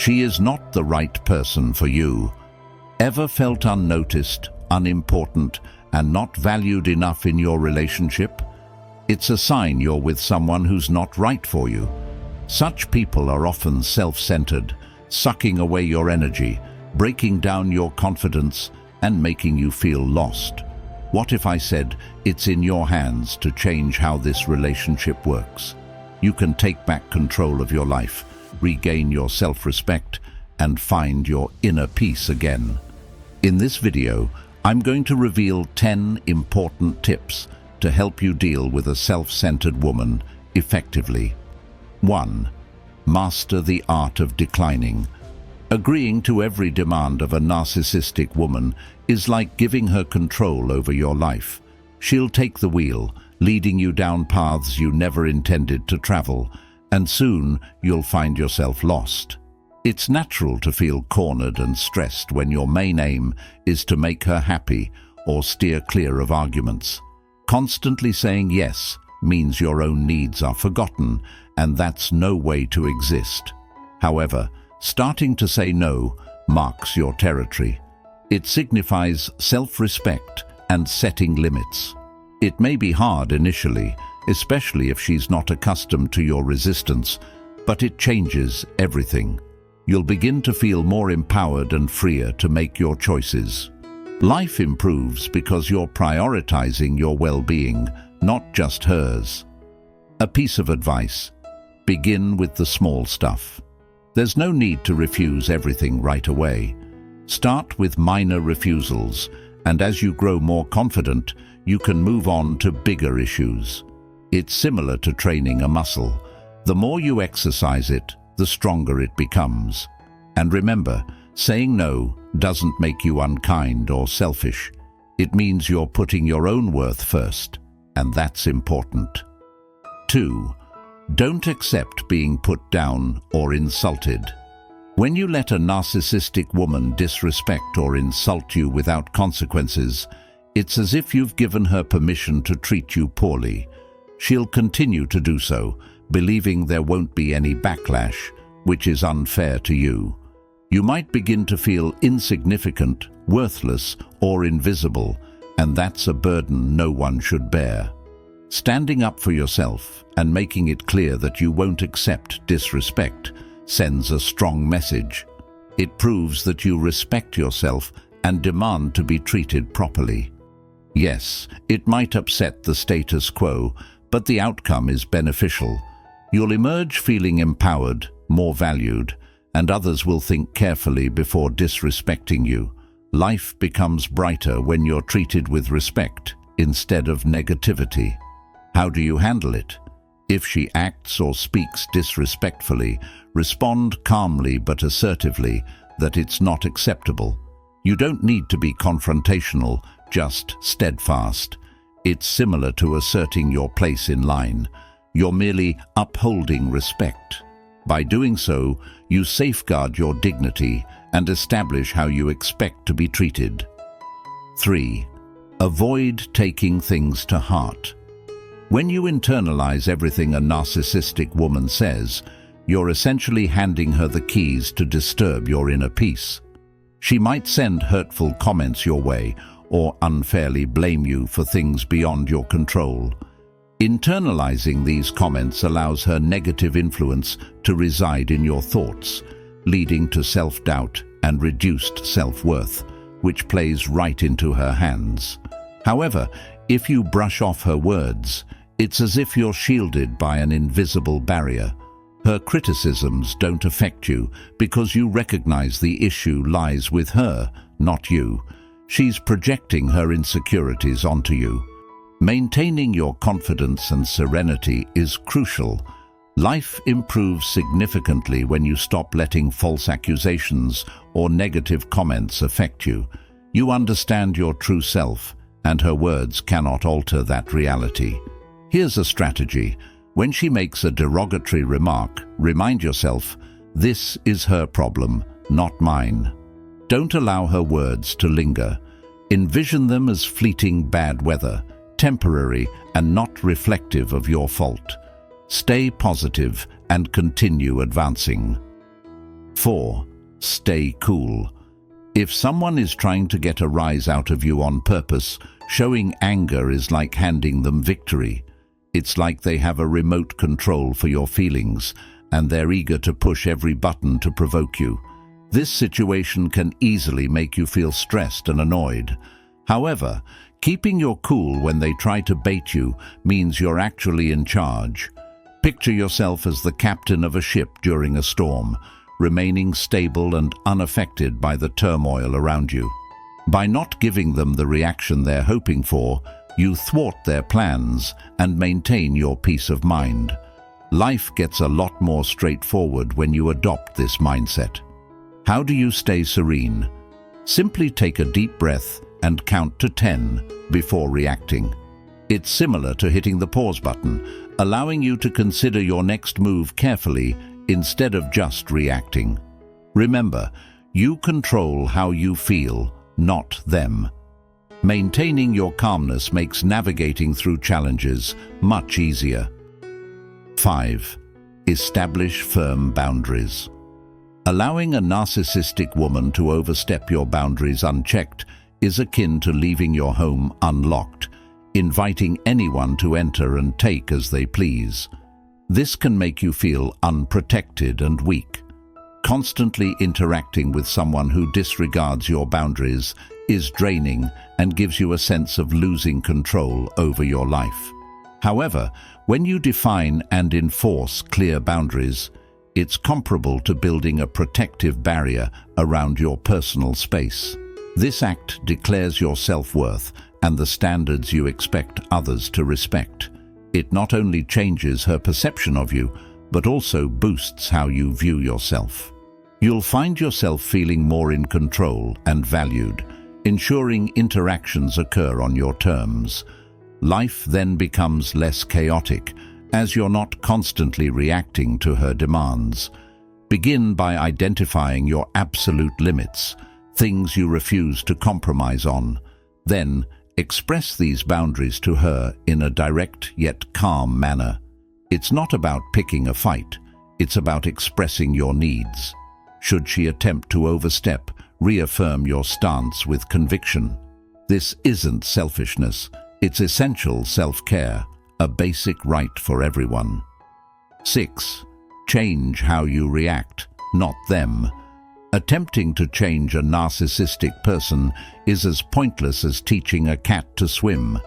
She is not the right person for you. Ever felt unnoticed, unimportant, and not valued enough in your relationship? It's a sign you're with someone who's not right for you. Such people are often self-centered, sucking away your energy, breaking down your confidence, and making you feel lost. What if I said it's in your hands to change how this relationship works? You can take back control of your life, regain your self-respect, and find your inner peace again. In this video, I'm going to reveal 10 important tips to help you deal with a self-centered woman effectively. 1. Master the art of declining. Agreeing to every demand of a narcissistic woman is like giving her control over your life. She'll take the wheel, leading you down paths you never intended to travel, and soon you'll find yourself lost. It's natural to feel cornered and stressed when your main aim is to make her happy or steer clear of arguments. Constantly saying yes means your own needs are forgotten, and that's no way to exist. However, starting to say no marks your territory. It signifies self-respect and setting limits. It may be hard initially, especially if she's not accustomed to your resistance, but it changes everything. You'll begin to feel more empowered and freer to make your choices. Life improves because you're prioritizing your well-being, not just hers. A piece of advice: begin with the small stuff. There's no need to refuse everything right away. Start with minor refusals, and as you grow more confident, you can move on to bigger issues. It's similar to training a muscle. The more you exercise it, the stronger it becomes. And remember, saying no doesn't make you unkind or selfish. It means you're putting your own worth first, and that's important. 2. Don't accept being put down or insulted. When you let a narcissistic woman disrespect or insult you without consequences, it's as if you've given her permission to treat you poorly. She'll continue to do so, believing there won't be any backlash, which is unfair to you. You might begin to feel insignificant, worthless, or invisible, and that's a burden no one should bear. Standing up for yourself and making it clear that you won't accept disrespect sends a strong message. It proves that you respect yourself and demand to be treated properly. Yes, it might upset the status quo, but the outcome is beneficial. You'll emerge feeling empowered, more valued, and others will think carefully before disrespecting you. Life becomes brighter when you're treated with respect instead of negativity. How do you handle it? If she acts or speaks disrespectfully, respond calmly but assertively that it's not acceptable. You don't need to be confrontational, just steadfast. It's similar to asserting your place in line. You're merely upholding respect. By doing so, you safeguard your dignity and establish how you expect to be treated. 3. Avoid taking things to heart. When you internalize everything a narcissistic woman says, you're essentially handing her the keys to disturb your inner peace. She might send hurtful comments your way or unfairly blame you for things beyond your control. Internalizing these comments allows her negative influence to reside in your thoughts, leading to self-doubt and reduced self-worth, which plays right into her hands. However, if you brush off her words, it's as if you're shielded by an invisible barrier. Her criticisms don't affect you because you recognize the issue lies with her, not you. She's projecting her insecurities onto you. Maintaining your confidence and serenity is crucial. Life improves significantly when you stop letting false accusations or negative comments affect you. You understand your true self, and her words cannot alter that reality. Here's a strategy. When she makes a derogatory remark, remind yourself, this is her problem, not mine. Don't allow her words to linger. Envision them as fleeting bad weather, temporary and not reflective of your fault. Stay positive and continue advancing. 4. Stay cool. If someone is trying to get a rise out of you on purpose, showing anger is like handing them victory. It's like they have a remote control for your feelings, and they're eager to push every button to provoke you. This situation can easily make you feel stressed and annoyed. However, keeping your cool when they try to bait you means you're actually in charge. Picture yourself as the captain of a ship during a storm, remaining stable and unaffected by the turmoil around you. By not giving them the reaction they're hoping for, you thwart their plans and maintain your peace of mind. Life gets a lot more straightforward when you adopt this mindset. How do you stay serene? Simply take a deep breath and count to 10 before reacting. It's similar to hitting the pause button, allowing you to consider your next move carefully instead of just reacting. Remember, you control how you feel, not them. Maintaining your calmness makes navigating through challenges much easier. 5. Establish firm boundaries. Allowing a narcissistic woman to overstep your boundaries unchecked is akin to leaving your home unlocked, inviting anyone to enter and take as they please. This can make you feel unprotected and weak. Constantly interacting with someone who disregards your boundaries is draining and gives you a sense of losing control over your life. However, when you define and enforce clear boundaries, it's comparable to building a protective barrier around your personal space. This act declares your self-worth and the standards you expect others to respect. It not only changes her perception of you, but also boosts how you view yourself. You'll find yourself feeling more in control and valued, ensuring interactions occur on your terms. Life then becomes less chaotic, as you're not constantly reacting to her demands. Begin by identifying your absolute limits, things you refuse to compromise on. Then, express these boundaries to her in a direct yet calm manner. It's not about picking a fight, it's about expressing your needs. Should she attempt to overstep, reaffirm your stance with conviction. This isn't selfishness, it's essential self-care, a basic right for everyone. 6. Change how you react, not them. Attempting to change a narcissistic person is as pointless as teaching a cat to swim.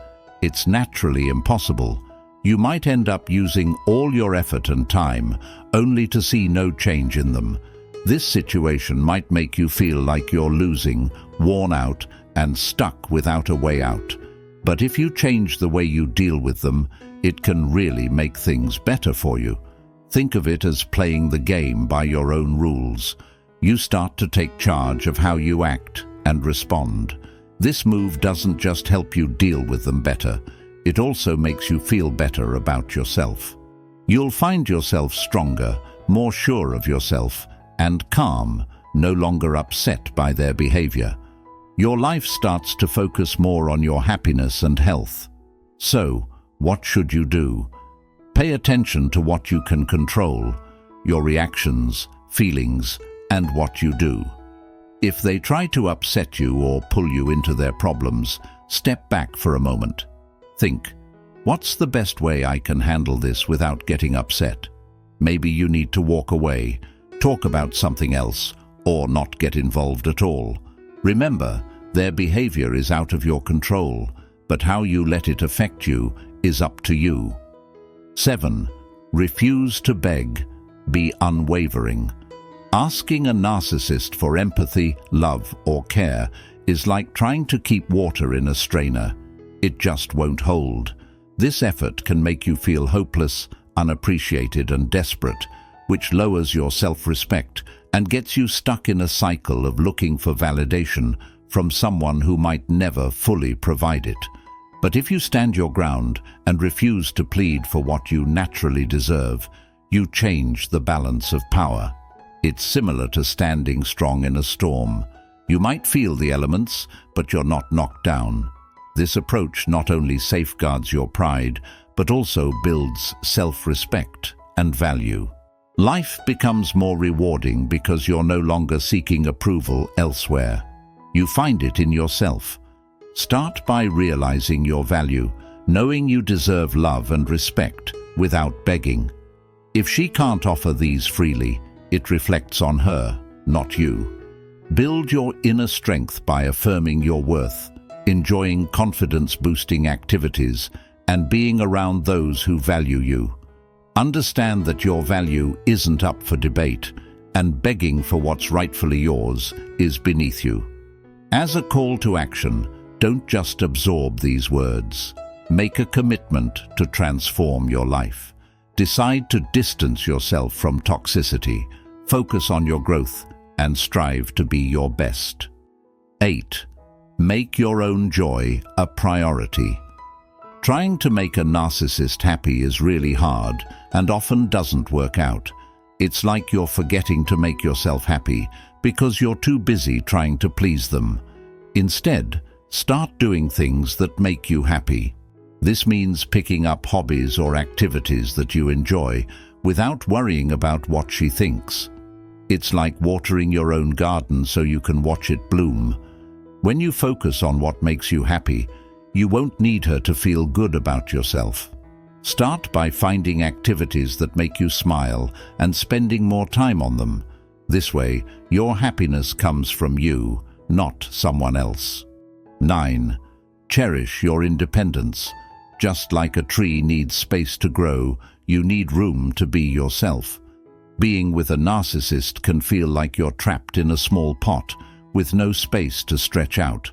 It's naturally impossible. You might end up using all your effort and time, only to see no change in them. This situation might make you feel like you're losing, worn out, and stuck without a way out. But if you change the way you deal with them, it can really make things better for you. Think of it as playing the game by your own rules. You start to take charge of how you act and respond. This move doesn't just help you deal with them better, it also makes you feel better about yourself. You'll find yourself stronger, more sure of yourself, and calm, no longer upset by their behavior. Your life starts to focus more on your happiness and health. So, what should you do? Pay attention to what you can control, your reactions, feelings, and what you do. If they try to upset you or pull you into their problems, step back for a moment. Think, what's the best way I can handle this without getting upset? Maybe you need to walk away, talk about something else, or not get involved at all. Remember, their behavior is out of your control, but how you let it affect you is up to you. 7. Refuse to beg. Be unwavering. Asking a narcissist for empathy, love, or care is like trying to keep water in a strainer. It just won't hold. This effort can make you feel hopeless, unappreciated, and desperate, which lowers your self-respect and gets you stuck in a cycle of looking for validation from someone who might never fully provide it. But if you stand your ground and refuse to plead for what you naturally deserve, you change the balance of power. It's similar to standing strong in a storm. You might feel the elements, but you're not knocked down. This approach not only safeguards your pride, but also builds self-respect and value. Life becomes more rewarding because you're no longer seeking approval elsewhere. You find it in yourself. Start by realizing your value, knowing you deserve love and respect without begging. If she can't offer these freely, it reflects on her, not you. Build your inner strength by affirming your worth, enjoying confidence-boosting activities, and being around those who value you. Understand that your value isn't up for debate, and begging for what's rightfully yours is beneath you. As a call to action, don't just absorb these words. Make a commitment to transform your life. Decide to distance yourself from toxicity, focus on your growth, and strive to be your best. 8. Make your own joy a priority. Trying to make a narcissist happy is really hard and often doesn't work out. It's like you're forgetting to make yourself happy because you're too busy trying to please them. Instead, start doing things that make you happy. This means picking up hobbies or activities that you enjoy without worrying about what she thinks. It's like watering your own garden so you can watch it bloom. When you focus on what makes you happy, you won't need her to feel good about yourself. Start by finding activities that make you smile and spending more time on them. This way, your happiness comes from you, not someone else. 9. Cherish your independence. Just like a tree needs space to grow, you need room to be yourself. Being with a narcissist can feel like you're trapped in a small pot with no space to stretch out.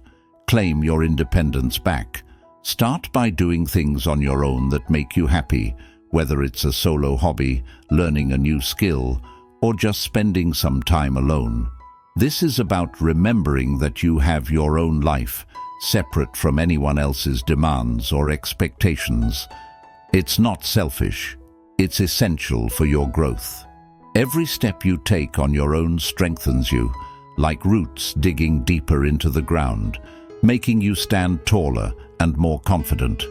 Claim your independence back. Start by doing things on your own that make you happy, whether it's a solo hobby, learning a new skill, or just spending some time alone. This is about remembering that you have your own life, separate from anyone else's demands or expectations. It's not selfish. It's essential for your growth. Every step you take on your own strengthens you, like roots digging deeper into the ground, making you stand taller and more confident.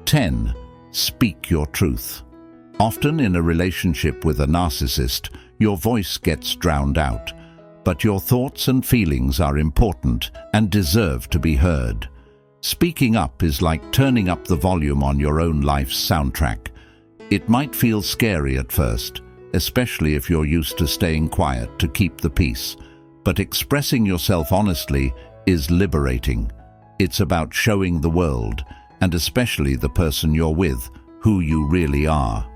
10. Speak your truth. Often in a relationship with a narcissist, your voice gets drowned out, but your thoughts and feelings are important and deserve to be heard. Speaking up is like turning up the volume on your own life's soundtrack. It might feel scary at first, especially if you're used to staying quiet to keep the peace. But expressing yourself honestly is liberating. It's about showing the world, and especially the person you're with, who you really are.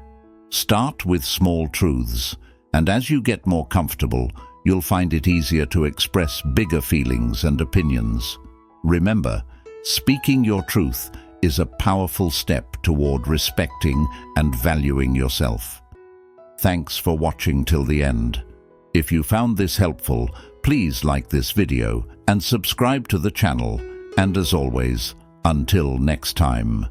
Start with small truths, and as you get more comfortable, you'll find it easier to express bigger feelings and opinions. Remember, speaking your truth is a powerful step toward respecting and valuing yourself. Thanks for watching till the end. If you found this helpful, please like this video and subscribe to the channel. And as always, until next time.